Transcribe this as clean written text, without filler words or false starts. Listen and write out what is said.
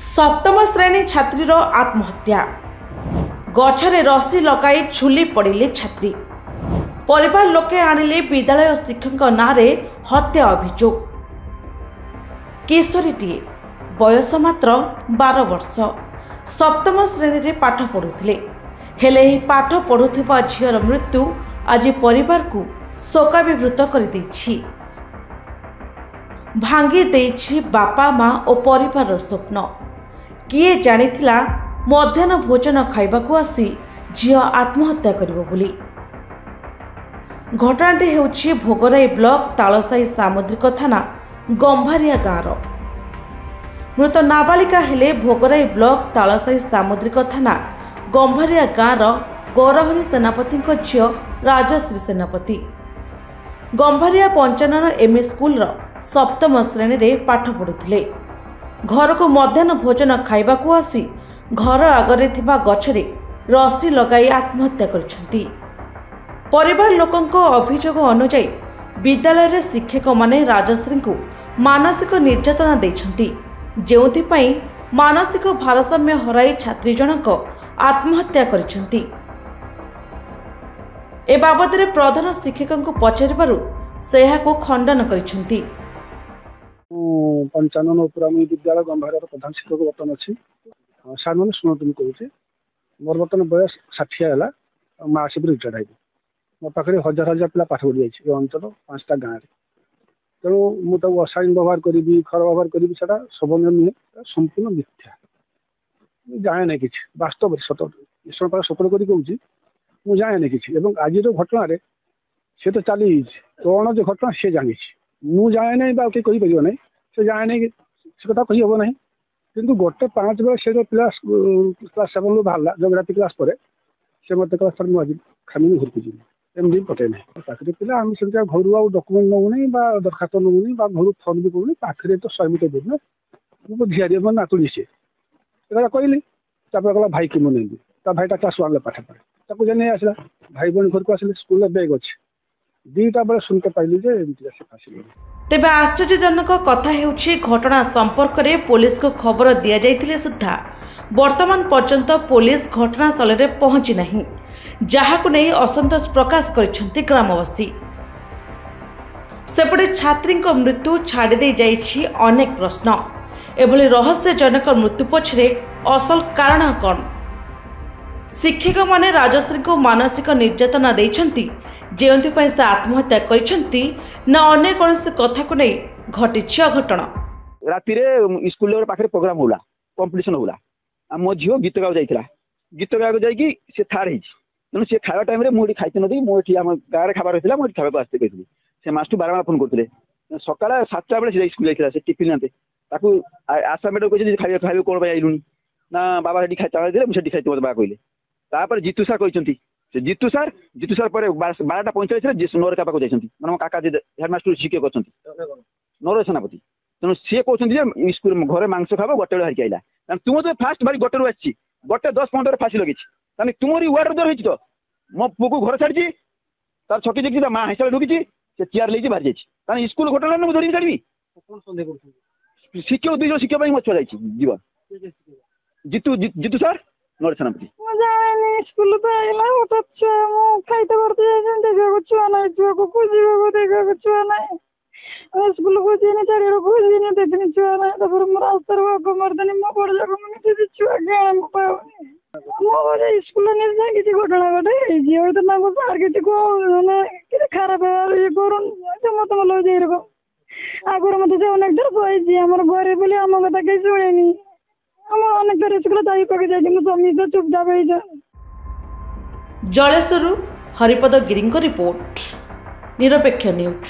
सप्तम श्रेणी छात्री आत्महत्या। गछरे रस्सी लगाई झुली पड़िले छात्री। परिवार लोके आनिले विद्यालय शिक्षक नारे हत्या अभियोग। किशोरीटीए बयस मात्र 12 वर्ष सप्तम श्रेणी रे पाठ पढ़ुथिले। हेले पाठ पढ़ुथिबा झियर मृत्यु आज परिवार को शोकाभिभूत कर देछि। भांगी देछि बापा माँ और परिवार स्वप्न। किए जानिथिला मध्याह्न भोजन खाइबाकू आसी झियो आत्महत्या करिबो बोली। घटनाटी हेउछि भोगराई ब्लॉक तालसाई सामुद्रिक थाना गंभारिया गाँव। मृत नाबालिका हेले भोगराई ब्लॉक तालसाई सामुद्रिक थाना गंभारिया गाँव गौरहरी सेनापति झियो राजश्री सेनापति। गंभारिया 55 एमए स्कूल सप्तम श्रेणी रे पाठ पढ़ुथिले। घर को मध्याह्न भोजन खाइबाकू आसी घर आगरे थिबा गछरे रस्सी लगाई आत्महत्या करिसेंती। परिवार लोकंको अभियोग अनुसार विद्यालय रे शिक्षक माने राजश्री को मानसिक निर्यातना देछंती, जेउथि पई मानसिक भारसाम्य हराई छात्री जनक आत्महत्या करिसेंती। ए बाबद रे प्रधान शिक्षक को पचारिबारु से एहाको खंडन करिसेंती। 55 प्राथमिक विद्यालय गंभार प्रधान शिक्षक बर्तन अच्छी सार मैंने शुणु मुझे मोर बर्तन बयस 60 है मार्च रिटायर्ड है। मो पाखे हजार हजार पिला पाठ पढ़ी जाए अंचल 5टा गाँव में। तेणु मुझे असाइन व्यवहार करी खराब व्यवहार करी सबन नुहे संपूर्ण मिथ्या। जाए ना कि वास्तव सत ईश्वर पाख सफल कर जाए ना कि आज जो घटन सी तो चली कौन जो घटना सी जानी मुझे जाए ना कहीपर ना से जाए ना से कथा कही हम ना कि गोटे 5 बेले से जो पिला क्लास 7 रू बाहर जोग्राफी क्लास पर से मत कहला सर मुझे खामी घर को जी एमडी पटे ना पाखे पिला आम से घर आउ डॉक्यूमेंट नौना दरखास्त नौना घर फोन भी करूनी पाखे तो 100 मीटर दूर ना मुझे झीआरी मैं नातुणी से कहली कहला भाई की मुझे भाईटा क्लास 1 पाठ पढ़े जाने आसला भाई बहन घर को आसिले स्कूल बैग अच्छे 2टा बेले सुनते पाइली जे एमती फासी। तेबे आश्चर्यजनक कथा हेउछि घटना संपर्क में पुलिस को खबर दिया जाइथिले सुद्धा वर्तमान पर्यंत पुलिस घटनास्थल में पहुंची नहीं, जहाकु नै असंतोष प्रकाश करिसेंती ग्रामवासी। सेपटे छात्री मृत्यु छाड़ी दे जाइछि अनेक प्रश्न। एभली रहस्यजनक मृत्यु पछरे असल कारण कौन? शिक्षक माने राजश्री को मानसिक निर्यातना देइछंती जेउंथि से आत्महत्या करिसेंती ना अन्य कौन कथा को नहीं घटिछि अघटना। राति रे स्कूल पाखे प्रोग्राम होला कंपटीशन होला मो झील गीत गाँव जाइला गीत गाँव जाकि से थार तेणु सी खावा टाइम मुझे खाई नी मुझे आम गाँव में खाबार होता मुझे खावा आसते कहती से मास्टर बारंबार फोन करते सकाल 7टा बेले स्कूल जाइला से टिफिन आनते आशा मैडम कहते खाइबा खाइबा कौन आइलुनी ना बाबा खाई चावल मुझे खाई मत बाबा कहले जीतू सार कहते जीतू सार पर 12:45 नौरेखा पाक जाइए मैंने काका हेडमास्टर शिक्षक अच्छा नौर सेनापति तेणु सी कहते स्कूल घर मांस खाब गोटे बेले हारिक आइला तुम तो फास्ट भारी गोटे आसी गोटे 10-15 फाँसी लगे तुमरी वार्ड द्वार हो मो पु को घर छाड़ी तार छकी देखी माँ हिसाब ढुकी से चेयर लेके बाहर जाए स्कूल घटना मुझे धरिक छाड़ी शिक्षक 2 जन शिक्षक मछुआ जाइए जीवन जीतू सार नौर सेनापति स्कूल पे आइला हठात खाइते करते देखा छुआ ना छुआ को खोजा देखा छुआ ना स्कूल को जीने चार खोजी देखनी छुआ ना मोर रास्ता मरदनी मो पड़ जाको मुझे छुआ गाँव में पाऊनी मो स्कूल नहीं जाए किसी घटना घटे झील तो ना सार किसी खराब ये करूँ मत लो जाए आगुरी मत से अनेक थर कही आम घरे बोली आम कथा कहीं शुणे अनेक थर स्कूल जाई पके जाए स्वामी तो चुपचाप हो। जलेश्वरु हरिपद गिरी रिपोर्ट निरपेक्ष न्यूज।